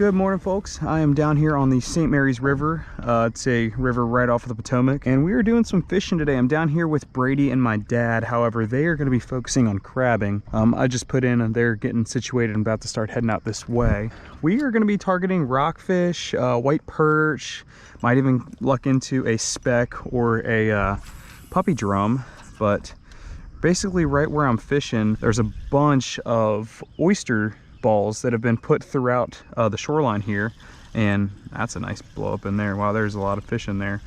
Good morning, folks. I am down here on the St. Mary's River. It's a river right off of the Potomac, and we are doing some fishing today. I'm down here with Brady and my dad. However, they are going to be focusing on crabbing. I just put in and they're getting situated and about to start heading out this way. We are going to be targeting rockfish, white perch, might even luck into a speck or a puppy drum, but basically right where I'm fishing, there's a bunch of oyster balls that have been put throughout the shoreline here, and that's a nice blow up in there. Wow, there's a lot of fish in there.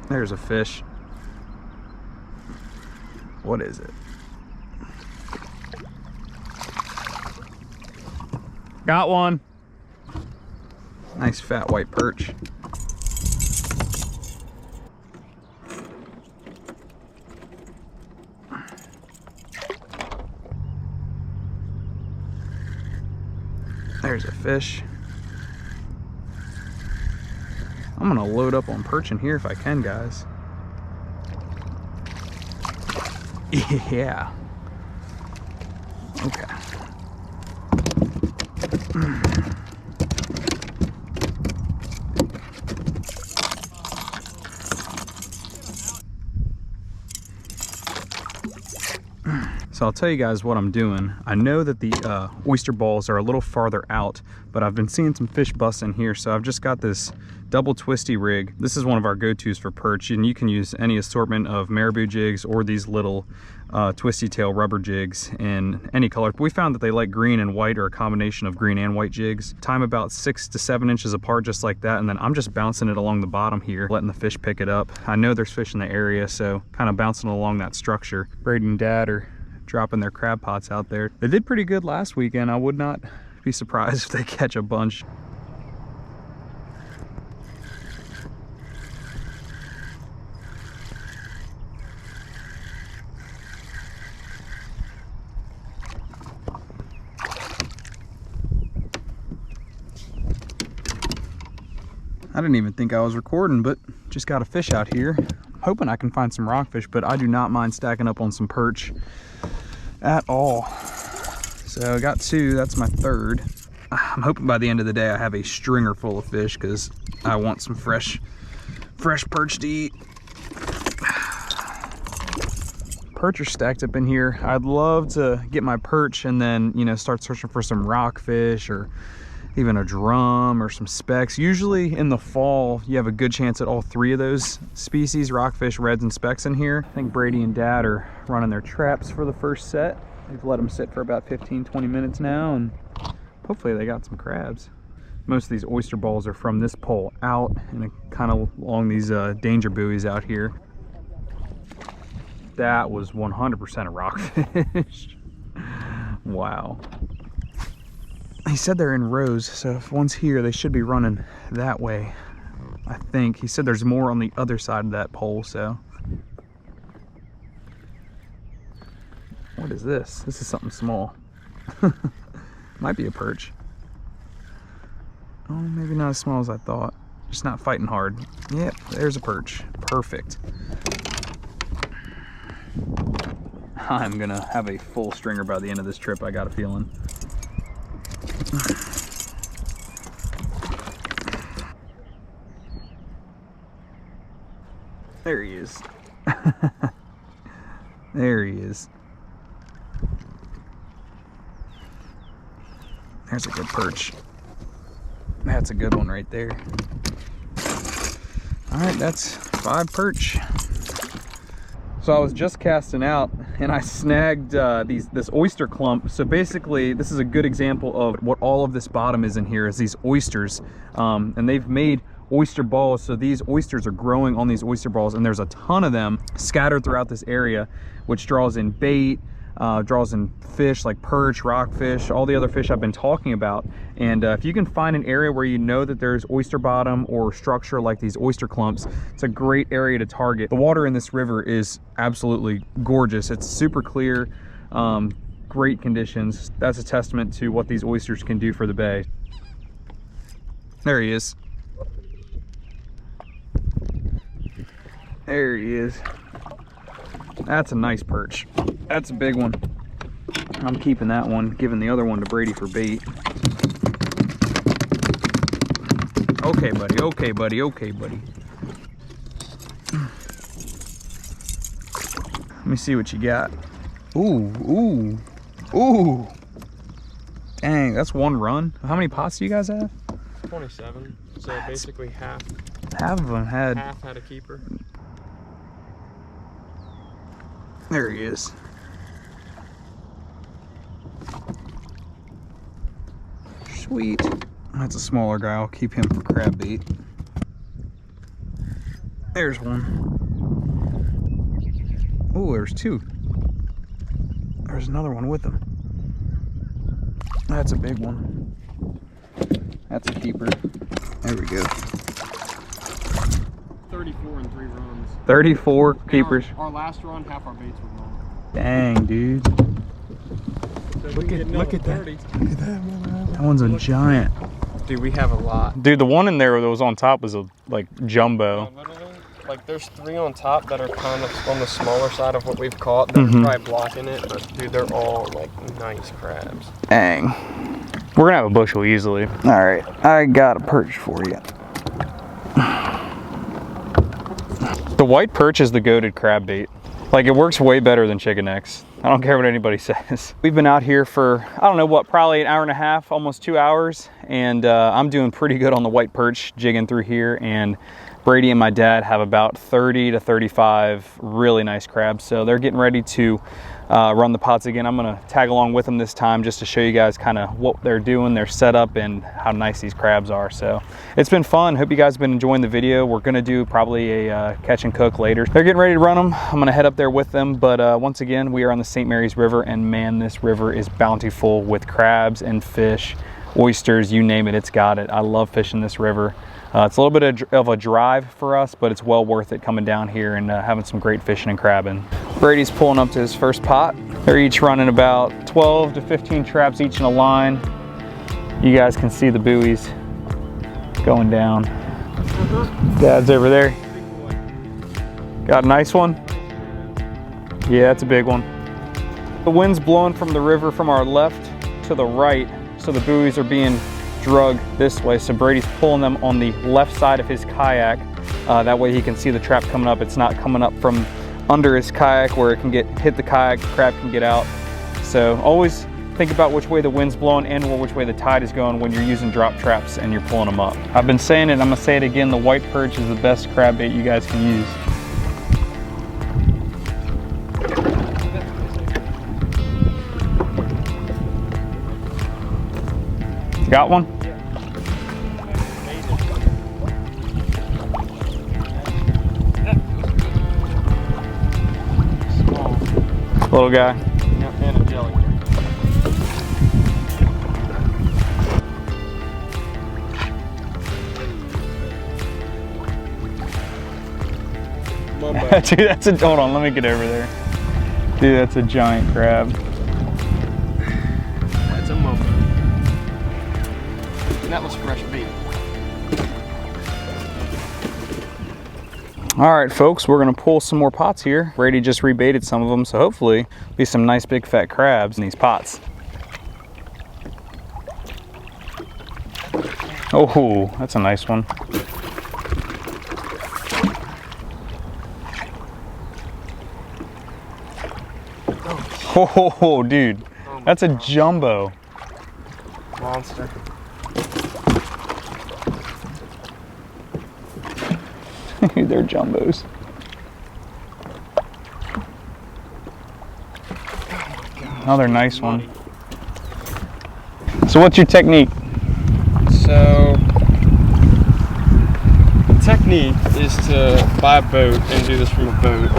There's a fish. What is it? Got one. Nice fat white perch. There's a fish. I'm gonna load up on perch in here if I can, guys. Yeah. Okay. So I'll tell you guys what I'm doing. I know that the oyster balls are a little farther out, but I've been seeing some fish busting here, so I've just got this double twisty rig. This is one of our go-tos for perch, and you can use any assortment of marabou jigs or these little twisty tail rubber jigs in any color. But we found that they like green and white, or a combination of green and white jigs. Tie them about 6 to 7 inches apart, just like that, and then I'm just bouncing it along the bottom here, letting the fish pick it up. I know there's fish in the area, so kind of bouncing along that structure. Brady and Dad are dropping their crab pots out there. They did pretty good last weekend. I would not be surprised if they catch a bunch. I didn't even think I was recording, but just got a fish out here. I'm hoping I can find some rockfish, but I do not mind stacking up on some perch at all. So I got 2, that's my 3rd. I'm hoping by the end of the day I have a stringer full of fish, because I want some fresh perch to eat. Perch are stacked up in here. I'd love to get my perch and then, you know, start searching for some rockfish or even a drum or some specks. Usually in the fall, you have a good chance at all 3 of those species, rockfish, reds, and specks in here. I think Brady and Dad are running their traps for the first set. They've let them sit for about 15-20 minutes now, and hopefully they got some crabs. Most of these oyster balls are from this pole out and kind of along these danger buoys out here. That was 100% a rockfish. Wow. He said they're in rows, so if one's here, they should be running that way, I think. He said there's more on the other side of that pole, so. What is this? This is something small. Might be a perch. Oh, maybe not as small as I thought. Just not fighting hard. Yep, there's a perch. Perfect. I'm gonna have a full stringer by the end of this trip, I got a feeling. There he is. There he is. There's a good perch. That's a good one right there. All right, that's 5 perch. So I was just casting out and I snagged this oyster clump. So basically this is a good example of what all of this bottom is in here, is these oysters. And they've made oyster balls, so these oysters are growing on these oyster balls, and there's a ton of them scattered throughout this area, which draws in bait, draws in fish like perch, rockfish, all the other fish I've been talking about. And if you can find an area where you know that there's oyster bottom or structure like these oyster clumps, it's a great area to target. The water in this river is absolutely gorgeous. It's super clear, great conditions. That's a testament to what these oysters can do for the bay. There he is. There he is. That's a nice perch. That's a big one. I'm keeping that one, giving the other one to Brady for bait. Okay, buddy, okay, buddy, okay, buddy. Let me see what you got. Ooh, ooh, ooh. Dang, that's one run. How many pots do you guys have? 27. So basically half. Half of them had. Half had a keeper. There he is. Sweet. That's a smaller guy. I'll keep him for crab bait. There's one. Oh, there's two. There's another one with him. That's a big one. That's a keeper. There we go. 34 in 3 runs. 34 keepers. Our last run, half our baits were gone. Dang, dude. So look at that. Look at that. That one's a giant. Dude, we have a lot. Dude, the one in there that was on top was a like jumbo. Literally, like there's 3 on top that are kind of on the smaller side of what we've caught. They're probably blocking it, but dude, they're all like nice crabs. Dang. We're gonna have a bushel easily. All right, I got a perch for you. The white perch is the goated crab bait. Like, it works way better than chicken necks. I don't care what anybody says. We've been out here for, I don't know what, probably an hour and a half, almost 2 hours. And I'm doing pretty good on the white perch, jigging through here. And Brady and my dad have about 30 to 35 really nice crabs. So they're getting ready to run the pots again. I'm gonna tag along with them this time just to show you guys kind of what they're doing, their setup, and how nice these crabs are. So it's been fun. Hope you guys have been enjoying the video. We're gonna do probably a catch and cook later. They're getting ready to run them. I'm gonna head up there with them. But once again, we are on the St. Mary's River, and man, this river is bountiful with crabs and fish, oysters, you name it, it's got it. I love fishing this river. It's a little bit of a drive for us, but it's well worth it coming down here and having some great fishing and crabbing. Brady's pulling up to his first pot. They're each running about 12 to 15 traps each in a line. You guys can see the buoys going down. Dad's over there. Got a nice one? Yeah, that's a big one. The wind's blowing from the river from our left to the right, so the buoys are being drug this way. So Brady's pulling them on the left side of his kayak. That way he can see the trap coming up. It's not coming up from under his kayak where it can hit the kayak, the crab can get out. So always think about which way the wind's blowing and which way the tide is going when you're using drop traps and you're pulling them up. I've been saying it, I'm gonna say it again, the white perch is the best crab bait you guys can use. Got one? Small. Little guy. Yep, and a jelly. Dude, that's a, hold on, let me get over there. Dude, that's a giant crab. That's a mumbo. And that was fresh bait. All right, folks, we're gonna pull some more pots here. Brady just rebaited some of them, so hopefully be some nice big fat crabs in these pots. Oh, that's a nice one. Oh, dude, that's a jumbo. Monster. They're jumbos. Another nice one. So what's your technique? So, the technique is to buy a boat and do this from a boat.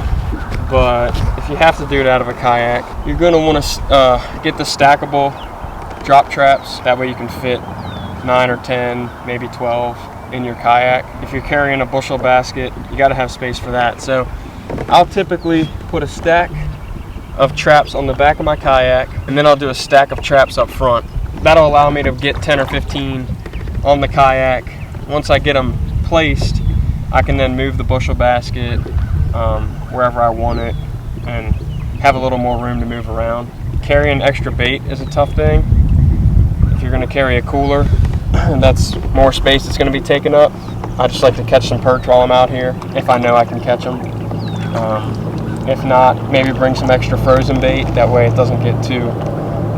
But if you have to do it out of a kayak, you're going to want to get the stackable drop traps. That way you can fit 9 or 10, maybe 12 in your kayak. If you're carrying a bushel basket, you got to have space for that. So I'll typically put a stack of traps on the back of my kayak, and then I'll do a stack of traps up front. That'll allow me to get 10 or 15 on the kayak. Once I get them placed, I can then move the bushel basket wherever I want it and have a little more room to move around. Carrying extra bait is a tough thing. If you're gonna carry a cooler, that's more space that's gonna be taken up. I just like to catch some perch while I'm out here, if I know I can catch them. If not, maybe bring some extra frozen bait. That way it doesn't get too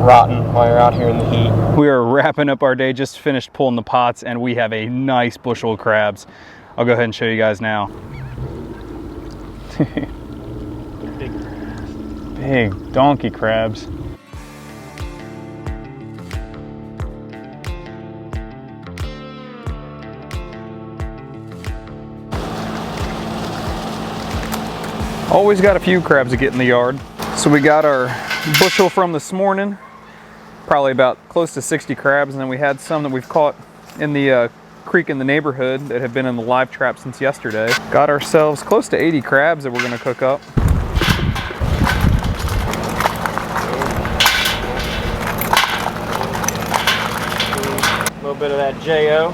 rotten while you're out here in the heat. We are wrapping up our day, just finished pulling the pots, and we have a nice bushel of crabs. I'll go ahead and show you guys now. Big donkey crabs. Always got a few crabs to get in the yard. So we got our bushel from this morning, probably about close to 60 crabs, and then we had some that we've caught in the creek in the neighborhood that have been in the live trap since yesterday. Got ourselves close to 80 crabs that we're gonna cook up. A little bit of that J.O.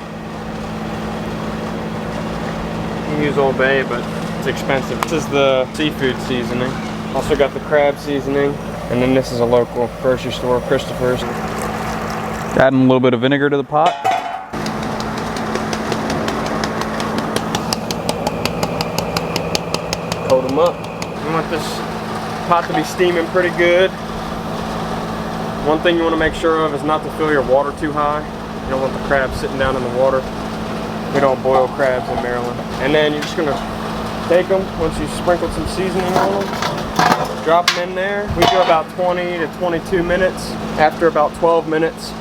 You can use Old Bay, but it's expensive. This is the seafood seasoning. Also got the crab seasoning. And then this is a local grocery store, Christopher's. Adding a little bit of vinegar to the pot. Coat them up. You want this pot to be steaming pretty good. One thing you want to make sure of is not to fill your water too high. You don't want the crabs sitting down in the water. We don't boil crabs in Maryland. And then you're just gonna take them once you sprinkled some seasoning on them. Drop them in there. We do about 20 to 22 minutes. After about 12 minutes,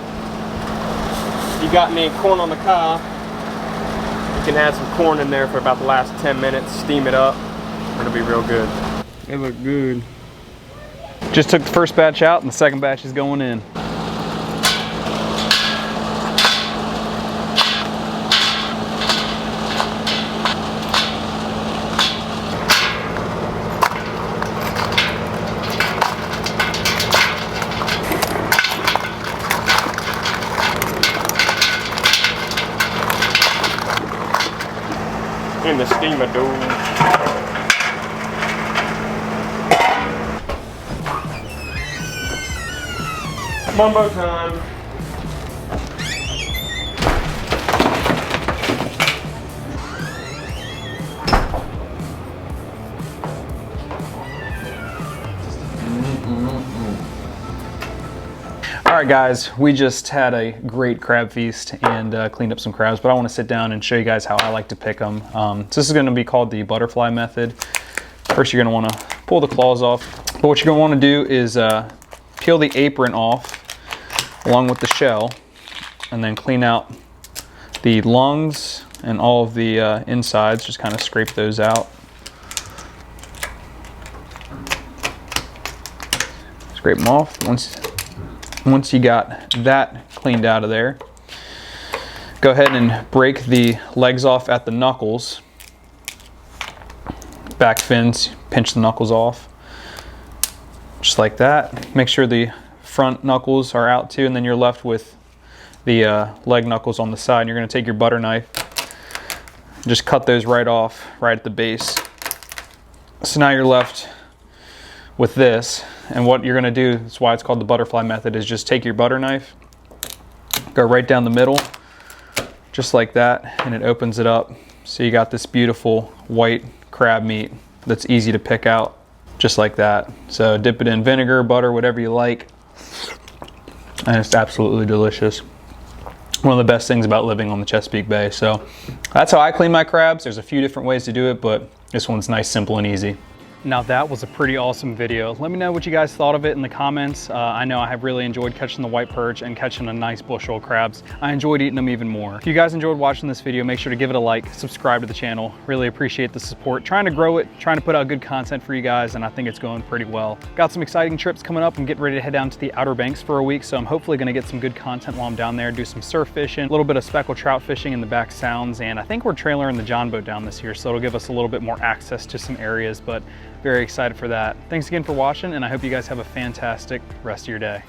if you got any corn on the cob, you can add some corn in there for about the last 10 minutes. Steam it up. It'll be real good. They look good. Just took the first batch out and the second batch is going in. In the steamer, dude. Mumbo time. All right, guys, we just had a great crab feast and cleaned up some crabs, but I want to sit down and show you guys how I like to pick them. So this is going to be called the butterfly method. First, you're going to want to pull the claws off, but what you're going to want to do is peel the apron off along with the shell, and then clean out the lungs and all of the insides. Just kind of scrape those out. Scrape them off. Once you got that cleaned out of there, go ahead and break the legs off at the knuckles. Back fins, pinch the knuckles off. Just like that. Make sure the front knuckles are out too, and then you're left with the leg knuckles on the side. You're going to take your butter knife, just cut those right off, right at the base. So now you're left with this, and what you're going to do, that's why it's called the butterfly method, is just take your butter knife, go right down the middle, just like that, and it opens it up. So you got this beautiful white crab meat that's easy to pick out, just like that. So dip it in vinegar, butter, whatever you like, and it's absolutely delicious. One of the best things about living on the Chesapeake Bay. So that's how I clean my crabs. There's a few different ways to do it, but this one's nice, simple, and easy. Now that was a pretty awesome video. Let me know what you guys thought of it in the comments. I know I have really enjoyed catching the white perch and catching a nice bushel of crabs. I enjoyed eating them even more. If you guys enjoyed watching this video, make sure to give it a like, subscribe to the channel. Really appreciate the support. Trying to grow it, trying to put out good content for you guys, and I think it's going pretty well. Got some exciting trips coming up. I'm getting ready to head down to the Outer Banks for a week, so I'm hopefully gonna get some good content while I'm down there, do some surf fishing, a little bit of speckled trout fishing in the back sounds, and I think we're trailering the John boat down this year, so it'll give us a little bit more access to some areas, but very excited for that. Thanks again for watching, and I hope you guys have a fantastic rest of your day.